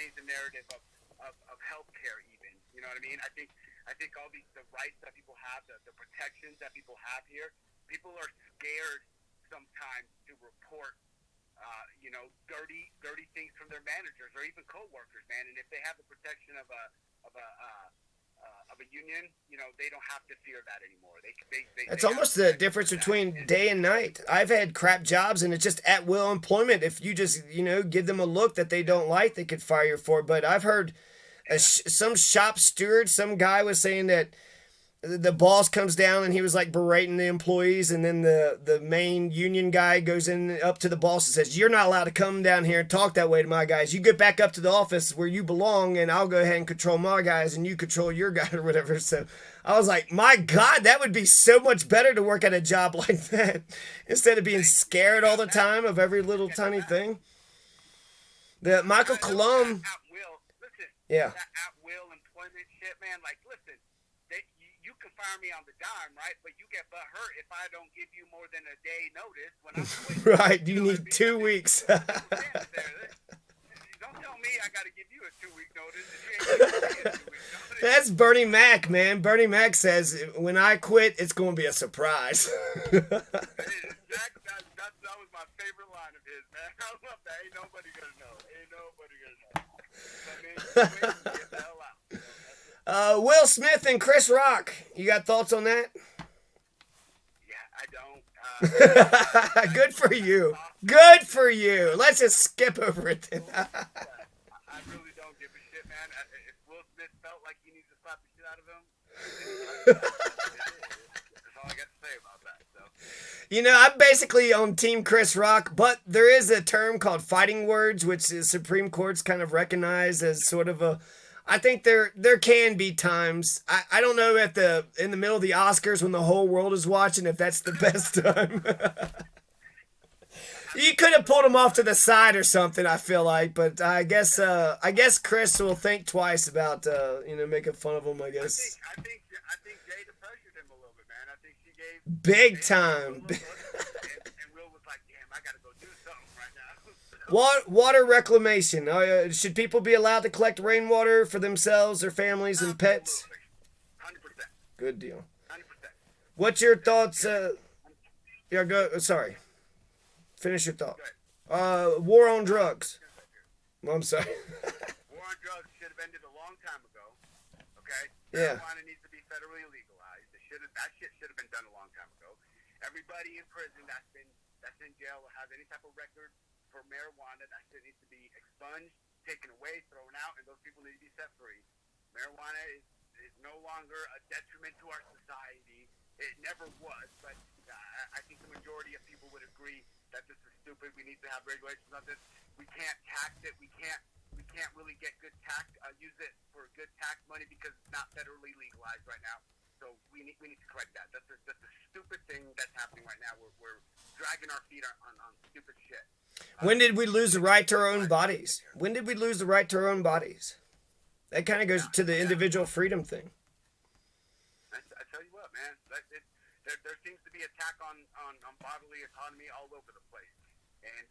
change the narrative of healthcare even. You know what I mean? I think all the rights that people have, the protections that people have here, people are scared sometimes to report dirty things from their managers or even coworkers, man. And if they have the protection of a union, they don't have to fear that anymore. It's almost the difference between day and night. I've had crap jobs, and it's just at will employment. If you just give them a look that they don't like, they could fire you for it. But I've heard some shop steward, some guy was saying that the boss comes down and he was like berating the employees, and then the main union guy goes in up to the boss and says, "You're not allowed to come down here and talk that way to my guys. You get back up to the office where you belong, and I'll go ahead and control my guys and you control your guy," or whatever. So I was like, my God, that would be so much better to work at a job like that instead of being scared all the time of every little tiny thing. The Michael Colombe. Yeah. That at will employment shit, man. Like, listen, you can fire me on the dime, right? But you get butthurt if I don't give you more than a day notice when I'm quitting. Right, you need 2 weeks. Don't tell me I got to give you a 2-week notice. If you ain't giving me a 2-week notice. That's Bernie Mac, man. Bernie Mac says, when I quit, it's going to be a surprise. That was my favorite line of his, man. I love that. Ain't nobody going to know. Get the hell out. Will Smith and Chris Rock. You got thoughts on that? Yeah, I don't. Good for you. Good for you. Let's just skip over it then. I really don't give a shit, man. If Will Smith felt like he needs to slap the shit out of him, that's all I got to say about that. So. I'm basically on Team Chris Rock, but there is a term called fighting words, which the Supreme Court's kind of recognized as sort of a... I think there can be times. I don't know if in the middle of the Oscars when the whole world is watching, if that's the best time. You could have pulled him off to the side or something, I feel like, but I guess Chris will think twice about making fun of him, I guess. I think Jada pressured him a little bit, man. I think she gave big time. And Will was like, "Damn, I got to go do something right now." Water reclamation. Should people be allowed to collect rainwater for themselves, their families, and pets? 100%. Good deal. 100%. What's your thoughts? Yeah, go. Sorry. Finish your thought. War on drugs. Well, I'm sorry. War on drugs should have ended a long time ago. Okay? Yeah. Marijuana needs to be federally legalized. That shit should have been done a long time ago. Everybody in prison that's in jail or has any type of record for marijuana, that shit needs to be expunged, taken away, thrown out, and those people need to be set free. Marijuana is no longer a detriment to our society. It never was, but I think the majority of people would agree that this is stupid. We need to have regulations on this. We can't tax it. We can't really get good tax, use it for good tax money because it's not federally legalized right now. So we need to correct that. That's a stupid thing that's happening right now. We're dragging our feet on stupid shit. When did we lose the right to our own bodies? When did we lose the right to our own bodies? That kind of goes to the individual freedom thing. I tell you what, man. There seems to be attack on bodily autonomy all over the place. And,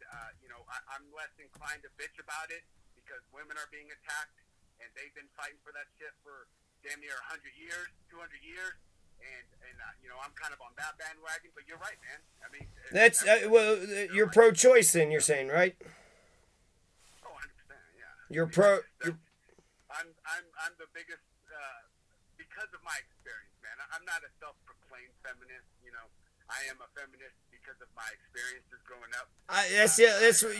I'm less inclined to bitch about it because women are being attacked, and they've been fighting for that shit for damn near 100 years, 200 years. And I'm kind of on that bandwagon, but you're right, man. I mean, that's you're pro-choice, then you're saying, right? Oh, 100%, yeah. You're pro. I'm the biggest because of my experience, man. I'm not a self-proclaimed feminist. I am a feminist because of my experiences growing up. That's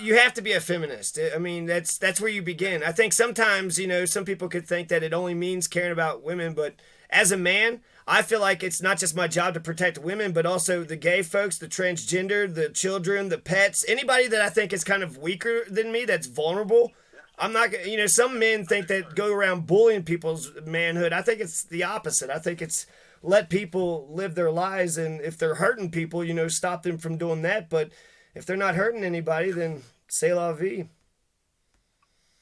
you have to be a feminist. I mean, that's where you begin. I think sometimes some people could think that it only means caring about women, but as a man, I feel like it's not just my job to protect women, but also the gay folks, the transgender, the children, the pets, anybody that I think is kind of weaker than me, that's vulnerable. I'm not, some men think that go around bullying people's manhood. I think it's the opposite. I think it's let people live their lives, and if they're hurting people, stop them from doing that. But if they're not hurting anybody, then c'est la vie.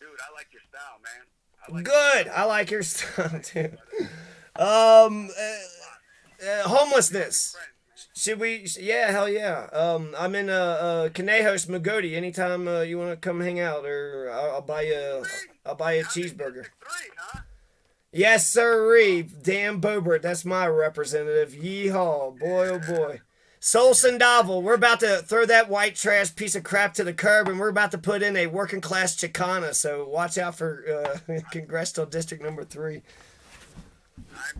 Dude, I like your style, man. Good. I like your style too. Homelessness. Should we? Yeah, hell yeah. I'm in Canejos, Magoti. Anytime you want to come hang out, or I'll buy you. Sweet. I'll buy you a Down in cheeseburger. District 3, huh? Yes, sirree. Dan Bobert, that's my representative. Yeehaw, boy, oh boy. Sol Sandoval, we're about to throw that white trash piece of crap to the curb, and we're about to put in a working class Chicana. So watch out for Congressional District Number 3. I'm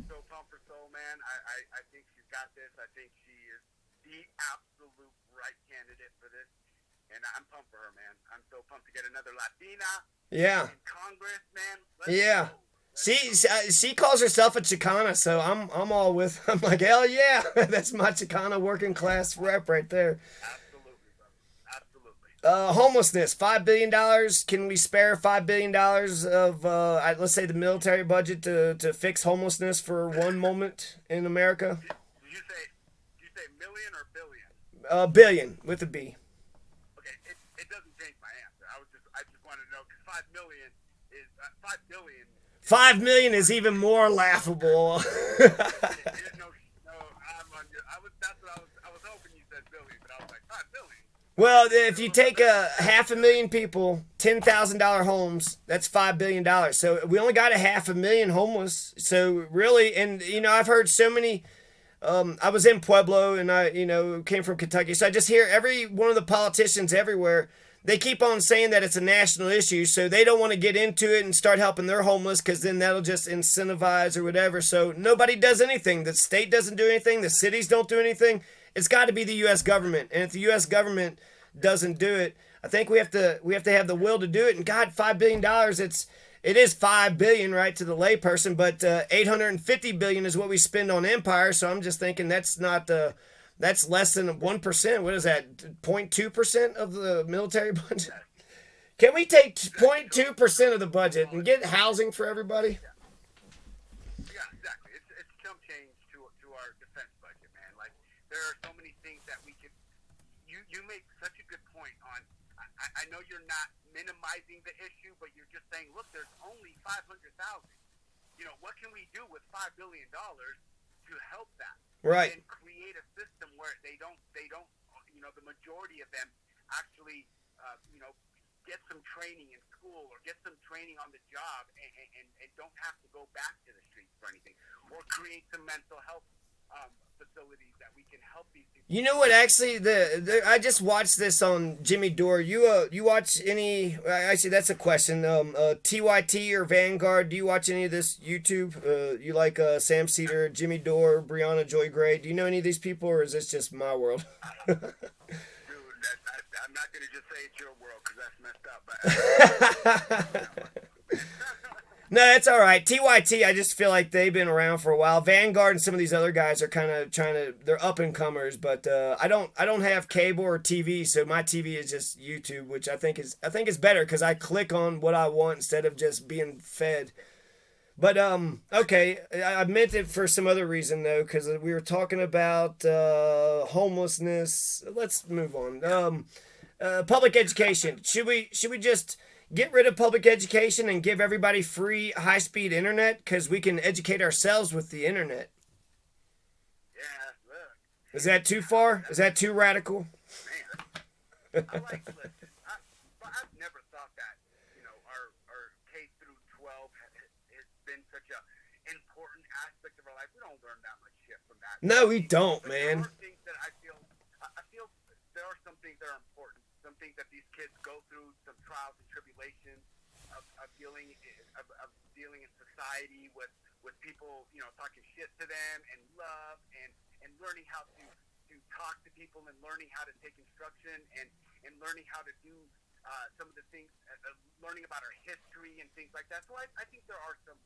so pumped for Soul, man. I think she's got this. I think she is the absolute right candidate for this. And I'm pumped for her, man. I'm so pumped to get another Latina Yeah, in Congress, man. Let's yeah. go. She calls herself a Chicana, so I'm all with. I'm like, hell yeah, that's my Chicana working class rep right there. Absolutely, brother. Absolutely. Homelessness, $5 billion. Can we spare $5 billion of let's say the military budget to fix homelessness for one moment in America? Did you say million or billion? Billion with a B. Okay, it doesn't change my answer. I just wanted to know because 5 million is 5 billion. 5 million is even more laughable. No, I'm on your. That's what I was hoping you said billion, but I was like 5 billion. Well, if you take 500,000 people, $10,000 homes, that's $5 billion. So we only got 500,000 homeless. So really, and I've heard so many. I was in Pueblo, and I came from Kentucky, so I just hear every one of the politicians everywhere. They keep on saying that it's a national issue, so they don't want to get into it and start helping their homeless because then that'll just incentivize or whatever. So nobody does anything. The state doesn't do anything. The cities don't do anything. It's got to be the U.S. government, and if the U.S. government doesn't do it, I think we have to have the will to do it. And God, $5 billion, it is $5 billion, right, to the layperson, but $850 billion is what we spend on empire. So I'm just thinking that's not that's less than 1%. What is that? 0.2% of the military budget? Can we take 0.2% of the budget and get housing for everybody? Yeah, exactly. It's chump change to our defense budget, man. Like there are so many things that we could. You make such a good point on. I know you're not minimizing the issue, but you're just saying, look, there's only 500,000. What can we do with $5 billion to help that? Right. And create a system where they don't. The majority of them actually, get some training in school or get some training on the job and don't have to go back to the streets for anything, or create some mental health facilities that we can help these people. You know what? Actually, I just watched this on Jimmy Dore. You watch any? Actually, that's a question. TYT or Vanguard? Do you watch any of this YouTube? You like Sam Cedar, Jimmy Dore, Brianna Joy Gray? Do you know any of these people, or is this just my world? Dude, I'm not gonna just say it's your world because that's messed up. But No, that's all right. TYT, I just feel like they've been around for a while. Vanguard and some of these other guys are kind of trying to. They're up and comers, but I don't have cable or TV, so my TV is just YouTube, which I think is better because I click on what I want instead of just being fed. But okay, I meant it for some other reason though, because we were talking about homelessness. Let's move on. Public education. Should we just get rid of public education and give everybody free high-speed internet because we can educate ourselves with the internet? yeah, look, Is that too far? Is that too radical? man, I like listen. I've never thought that our K through 12 has been such a important aspect of our life. We don't learn that much shit from that. No, we don't, But man. there are things that I feel there are some things that are important. Some things that these kids go through, some trials and tribulations of dealing in society with people, talking shit to them and love and learning how to talk to people and learning how to take instruction and learning how to do some of the things, learning about our history and things like that. So I think there are some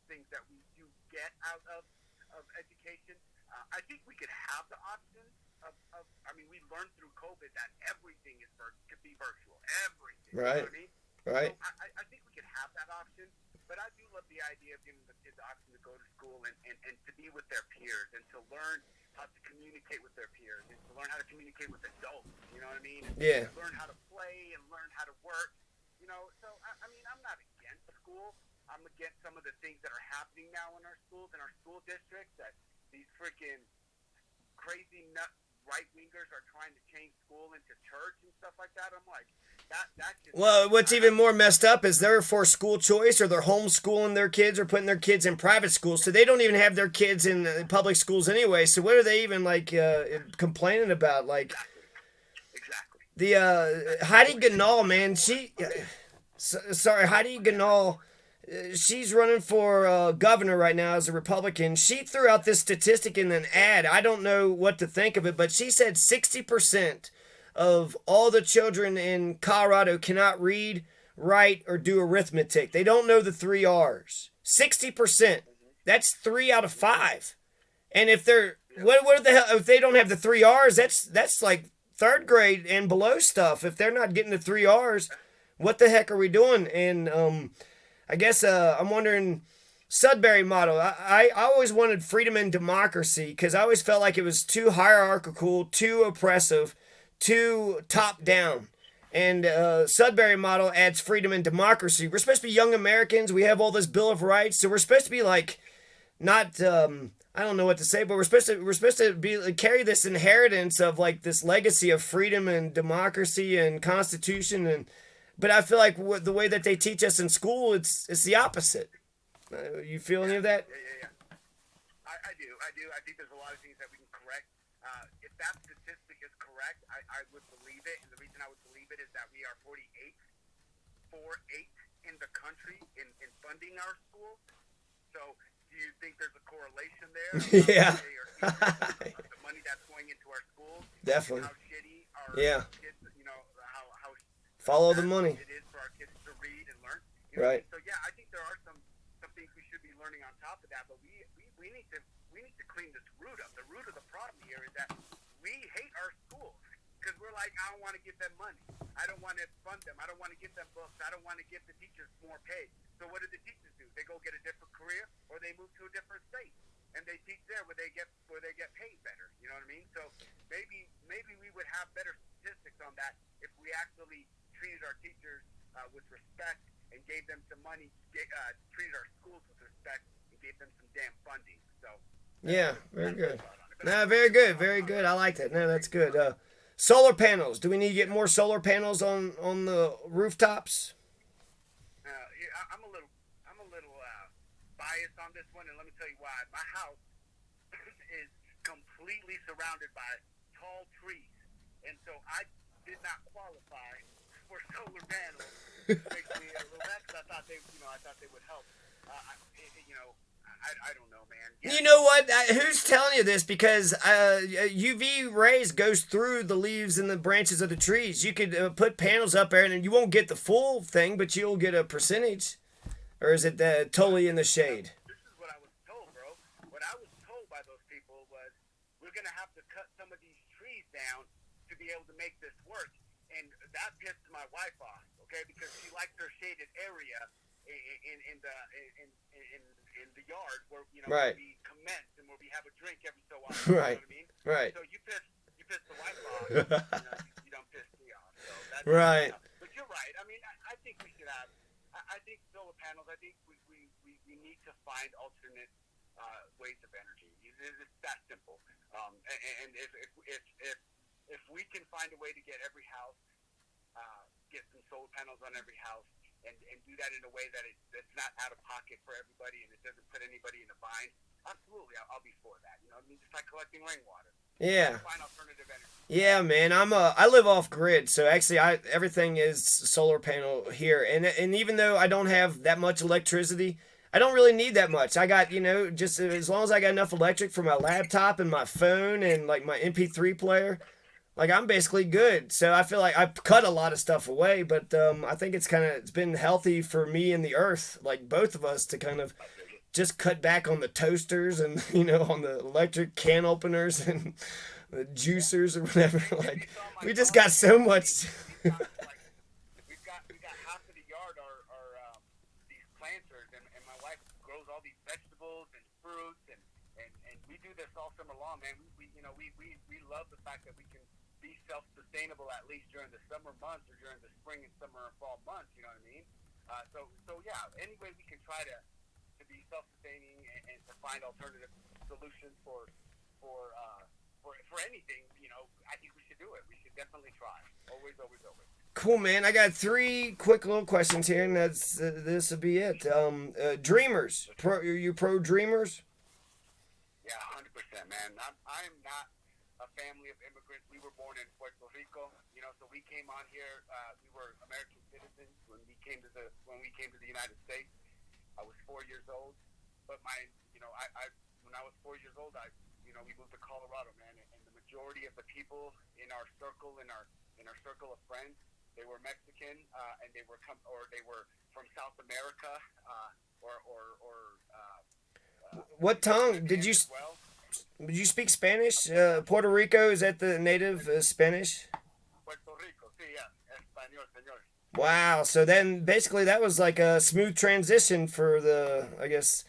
things that we do get out of education. I think we could have the option we learned through COVID that everything could be virtual. Everything. Right. You know what I mean? Right. So I think we could have that option, but I do love the idea of giving the kids the option to go to school and to be with their peers and to learn how to communicate with their peers and to learn how to communicate with adults. You know what I mean? And Yeah. learn how to play and learn how to work. So I'm not against school. I'm against some of the things that are happening now in our schools, in our school districts, that these freaking crazy nut right-wingers are trying to change school into church and stuff like that. I'm like, that just... Well, what's even more messed up is they're for school choice, or they're homeschooling their kids, or putting their kids in private schools, so they don't even have their kids in public schools anyway. So what are they even like complaining about? Like Exactly. the Heidi Ganahl, man, Heidi Ganahl. She's running for governor right now as a Republican. She threw out this statistic in an ad. I don't know what to think of it, but she said 60% of all the children in Colorado cannot read, write, or do arithmetic. They don't know the 3 R's. 60%. That's 3 out of 5. And if they're what the hell if they don't have the 3 R's, that's like third grade and below stuff. If they're not getting the 3 R's, what the heck are we doing? And I guess I'm wondering, Sudbury model. I always wanted freedom and democracy because I always felt like it was too hierarchical, too oppressive, too top down. And Sudbury model adds freedom and democracy. We're supposed to be young Americans. We have all this Bill of Rights, so we're supposed to be like, not I don't know what to say, but we're supposed to be carry this inheritance of like this legacy of freedom and democracy and Constitution and. But I feel like the way that they teach us in school, it's the opposite. You feel any of that? Yeah. I do. I think there's a lot of things that we can correct. If that statistic is correct, I would believe it. And the reason I would believe it is that we are 48th in the country in funding our schools. So do you think there's a correlation there? Yeah. The money that's going into our schools. Definitely. How shitty our kids, how follow the money. It is for our kids to read and learn. Right. So yeah, I think there are some things we should be learning on top of that, but we need to clean this root up. The root of the problem here is that we hate our schools because we're like, I don't want to give them money. I don't want to fund them. I don't want to give them books. I don't want to give the teachers more pay. So what do the teachers do? They go get a different career or they move to a different state and they teach there where they get paid better. You know what I mean? So maybe we would have better statistics on that if we actually treated our teachers with respect and gave them some money, treated our schools with respect and gave them some damn funding. So yeah, very good. No, very good. I like that. No, that's good. Solar panels. Do we need to get more solar panels on the rooftops? I'm a little biased on this one, and let me tell you why. My house is completely surrounded by tall trees, and so I did not qualify for solar panels. Which makes me a little mad because I thought they would help. I don't know, man. Yeah. You know what? Who's telling you this? Because UV rays goes through the leaves and the branches of the trees. You could put panels up there, and you won't get the full thing, but you'll get a percentage. Or is it totally in the shade? This is what I was told, bro. What I was told by those people was we're going to have to cut some of these trees down to be able to make this work. And that pissed my wife off, okay? Because she likes her shaded area in the yard where right. we commence and where we have a drink every so often. Right. You know what I mean? Right. So you pissed the wife off. You don't piss me off. So that's right. But you're right. I mean, I think we should have. I think solar panels. I think we need to find alternate ways of energy. It's that simple. And if we can find a way to get every house, get some solar panels on every house, and do that in a way that it's not out of pocket for everybody and it doesn't put anybody in a bind, absolutely, I'll be for that. You know what I mean? Just like collecting rainwater. Yeah. Find alternative energy. Yeah, man. I live off grid, so actually everything is solar panel here, and even though I don't have that much electricity, I don't really need that much. I got, just as long as I got enough electric for my laptop and my phone and like my MP3 player, like I'm basically good. So I feel like I've cut a lot of stuff away, but I think it's been healthy for me and the earth, like both of us, to kind of just cut back on the toasters and on the electric can openers and the juicers or whatever. Like we just got so much. We got half of the yard are these planters, and my wife grows all these vegetables and fruits, and we do this all summer long, man. We love the fact that we can be self-sustainable at least during the summer months or during the spring and summer and fall months. You know what I mean? So yeah. Any way we can try to be self-sustaining and to find alternative solutions for for anything, I think we should do it. We should definitely try. Always, always, always. Cool, man. I got three quick little questions here, and that's this will be it. Dreamers, you pro dreamers? Yeah, 100%, man. I'm not a family of immigrants. We were born in Puerto Rico, so we came on here. We were American citizens when we came to the United States. I was 4 years old, but when I was 4 years old, we moved to Colorado, man, and the majority of the people in our circle, in our circle of friends, they were Mexican, and they were from South America, What tongue did you? Well. Did you speak Spanish? Puerto Rico, is that the native Spanish? Puerto Rico, sí, yeah, español, señor. Wow. So then, basically, that was like a smooth transition for I guess.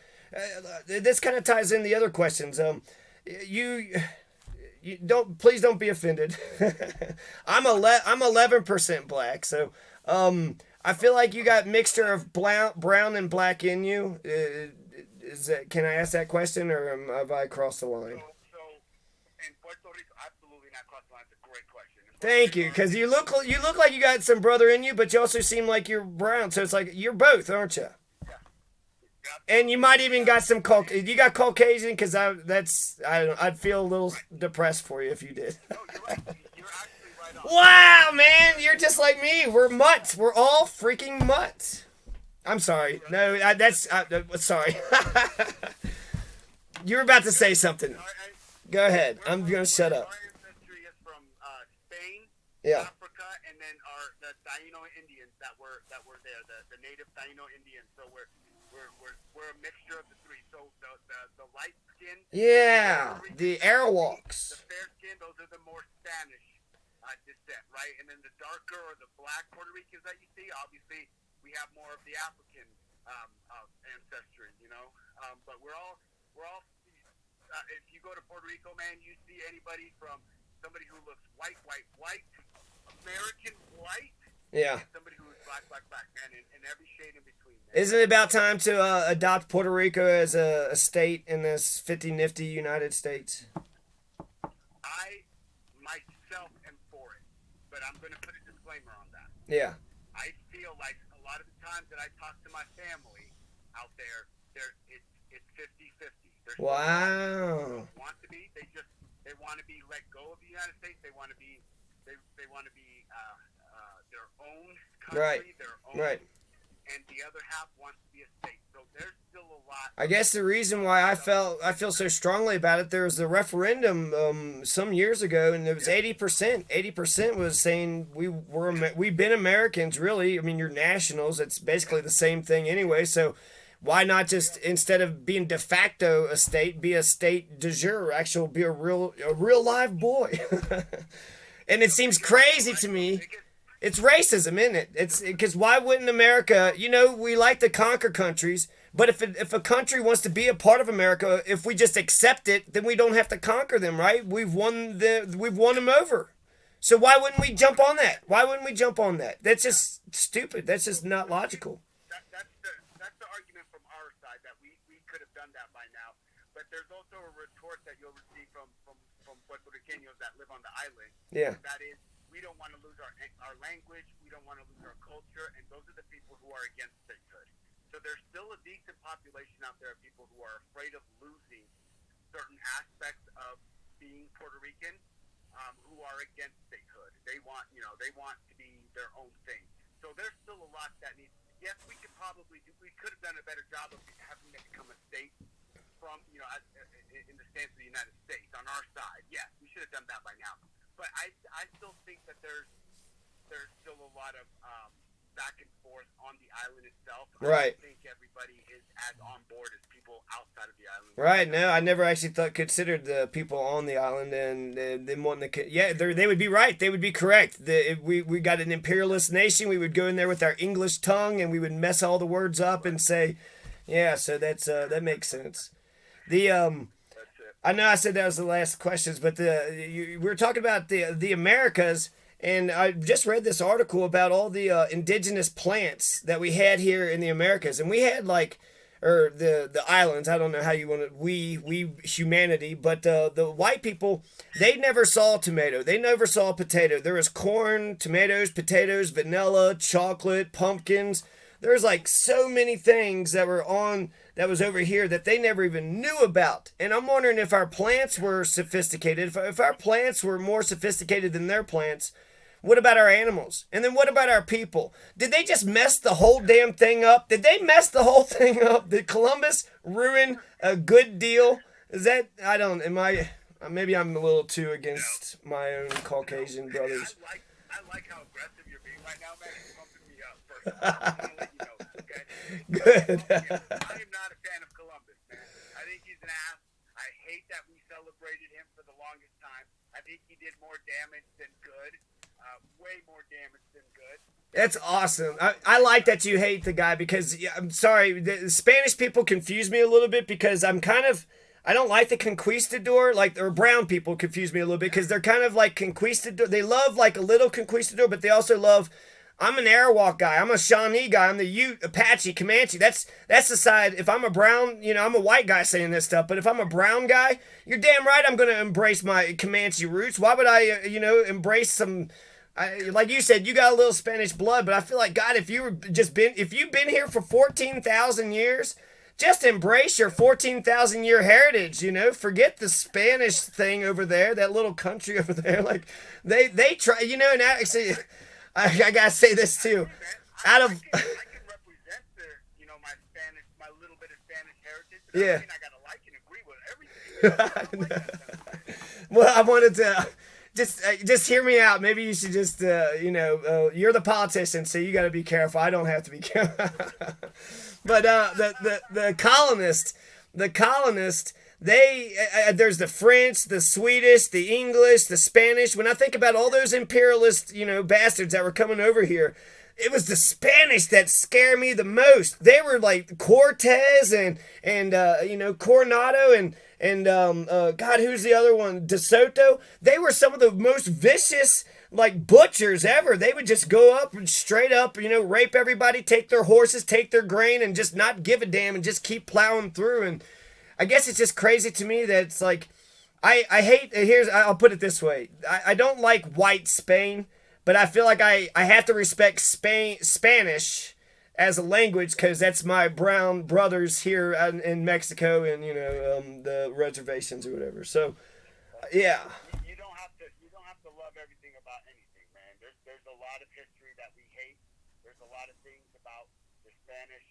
This kind of ties in the other questions. You please don't be offended. I'm 11% black, so I feel like you got mixture of brown and black in you. Can I ask that question, or have I crossed the line? So in Puerto Rico, absolutely not crossed the line. It's a great question. Thank you, because you look like you got some brother in you, but you also seem like you're brown. So it's like you're both, aren't you? Yeah. And you might even got some you got Caucasian, because I'd feel a little depressed for you if you did. No, you're right. You're actually right on. Wow, man, you're just like me. We're mutts. We're all freaking mutts. I'm sorry. No, sorry. You were about to say something. Go ahead. I'm gonna shut up. Our ancestry is from Spain, Yeah. Africa, and then the Taino Indians that were there, the native Taino Indians. So we're a mixture of the three. So the light skin, Yeah, the Arawaks. the fair skin, those are the more Spanish descent, right? And then the darker or the black Puerto Ricans that you see, obviously, we have more of the African ancestry, but we're all. If you go to Puerto Rico, man, you see anybody from somebody who looks white, American white, Yeah. and somebody who is black, man, and every shade in between. Man. Isn't it about time to adopt Puerto Rico as a state in this 50 nifty United States? I myself am for it, but I'm going to put a disclaimer on that. Yeah. I feel like a lot of the times that I talk to my family out there, it's 50-50. Wow. They want to be. They want to be let go of the United States. They want to be. They want to be their own country, Right. their own. Right. And the other half wants to be a state. So there's still a lot. I guess the reason why I feel so strongly about it, there was a referendum some years ago, and it was 80%. 80% was saying we've been Americans, really. I mean, you're nationals. It's basically the same thing anyway. So why not just, instead of being de facto a state, be a state de jure, be a real live boy? And it seems crazy to me. It's racism, isn't it? It's because why wouldn't America? We like to conquer countries, but if a country wants to be a part of America, if we just accept it, then we don't have to conquer them, right? We've won them over. So why wouldn't we jump on that? That's just stupid. That's just not logical. That's the argument from our side that we could have done that by now. But there's also a retort that you'll receive from Puerto Ricanos that live on the island. Yeah. That is, we don't want to lose our language, we don't want to lose our culture, and those are the people who are against statehood. So there's still a decent population out there of people who are afraid of losing certain aspects of being Puerto Rican, who are against statehood. They want to be their own thing. So there's still a lot that needs. Yes, we could have done a better job of having it become a state from, in the stance of the United States on our side. Yes, we should have done that by now. But I still think that there's still a lot of back and forth on the island itself. Right. I don't think everybody is as on board as people outside of the island. Right. No, I never actually considered the people on the island and them wanting to. Yeah, they would be right. They would be correct. If we got an imperialist nation, we would go in there with our English tongue and we would mess all the words up and say, yeah. So that makes sense. I know I said that was the last questions, but we were talking about the Americas, and I just read this article about all the indigenous plants that we had here in the Americas, and we had like or the islands. I don't know how you want to we humanity, but the white people, they never saw a tomato. They never saw a potato. There was corn, tomatoes, potatoes, vanilla, chocolate, pumpkins. There's like so many things that was over here that they never even knew about. And I'm wondering if our plants were sophisticated. If our plants were more sophisticated than their plants, what about our animals? And then what about our people? Did they just mess the whole damn thing up? Did they mess the whole thing up? Did Columbus ruin a good deal? Is that, I don't, am I, maybe I'm a little too against my own Caucasian brothers. I like how aggressive you're being right now, man. You're pumping me up first. I'm gonna let you know, okay? Good. I am not a fan of Columbus, man. I think he's an ass. I hate that we celebrated him for the longest time. I think he did more damage than good. Way more damage than good. That's awesome. I like that you hate the guy because, I'm sorry, the Spanish people confuse me a little bit because I don't like the conquistador, or brown people confuse me a little bit because they're kind of like conquistador. They love like a little conquistador, but they also love, I'm an Arawak guy, I'm a Shawnee guy, I'm the Ute, Apache, Comanche. That's the side. If I'm a brown, I'm a white guy saying this stuff, but if I'm a brown guy, you're damn right I'm going to embrace my Comanche roots. Why would I, embrace some... like you said, you got a little Spanish blood, but I feel like, God, if you've been here for 14,000 years, just embrace your 14,000 year heritage. Forget the Spanish thing over there, that little country over there. Like they try, and actually, I gotta say this too. Out of I can represent my Spanish, my little bit of Spanish heritage. Yeah. I gotta like and agree with everything. I like that. Well, I wanted to. Just hear me out. Maybe you should just, you're the politician, so you got to be careful. I don't have to be careful. But the colonists, there's the French, the Swedish, the English, the Spanish. When I think about all those imperialist, bastards that were coming over here, it was the Spanish that scare me the most. They were like Cortez and Coronado and God, who's the other one? De Soto. They were some of the most vicious, like, butchers ever. They would just go up and straight up, rape everybody, take their horses, take their grain, and just not give a damn and just keep plowing through. And I guess it's just crazy to me that it's like, I hate, I'll put it this way. I don't like white Spain, but I feel like I have to respect Spanish as a language because that's my brown brothers here in Mexico and the reservations or whatever. So yeah. You don't have to love everything about anything, man. There's a lot of history that we hate. There's a lot of things about the Spanish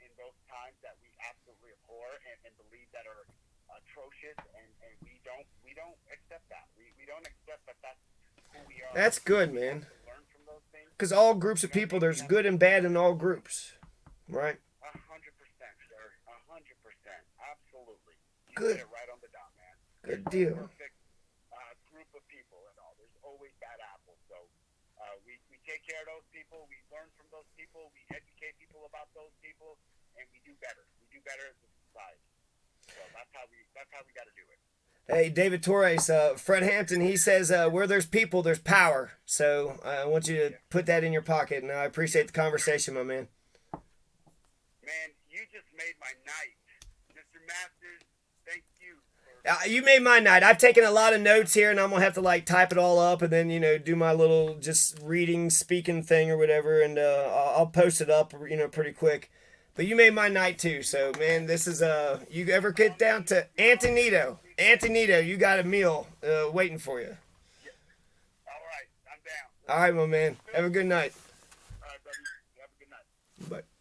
in those times that we absolutely abhor and believe that are atrocious, and we don't accept that. We don't accept that that's who we are. That's good, man. Learn from those things. Because all groups of people, there's good and bad in all groups, right? 100%, sir. 100%. Absolutely. You Good. hit it right on the dot, man. Good There's deal. no perfect group of people and all. There's always bad apples. So we take care of those people. We learn from those people. We educate people about those people, and we do better. We do better as a society. So that's how we got to do it. Hey, David Torres, Fred Hampton, he says, where there's people, there's power. So I want you to put that in your pocket, and I appreciate the conversation, my man. Man, you just made my night. Mr. Masters, thank you. You made my night. I've taken a lot of notes here, and I'm going to have to, type it all up and then, do my little just reading, speaking thing or whatever, and I'll post it up, pretty quick. But you made my night, too. So, man, this is, you ever get down to Antonito, you got a meal waiting for you. Yeah. All right, I'm down. All right, my man. Have a good night. All right, buddy. Have a good night. Bye.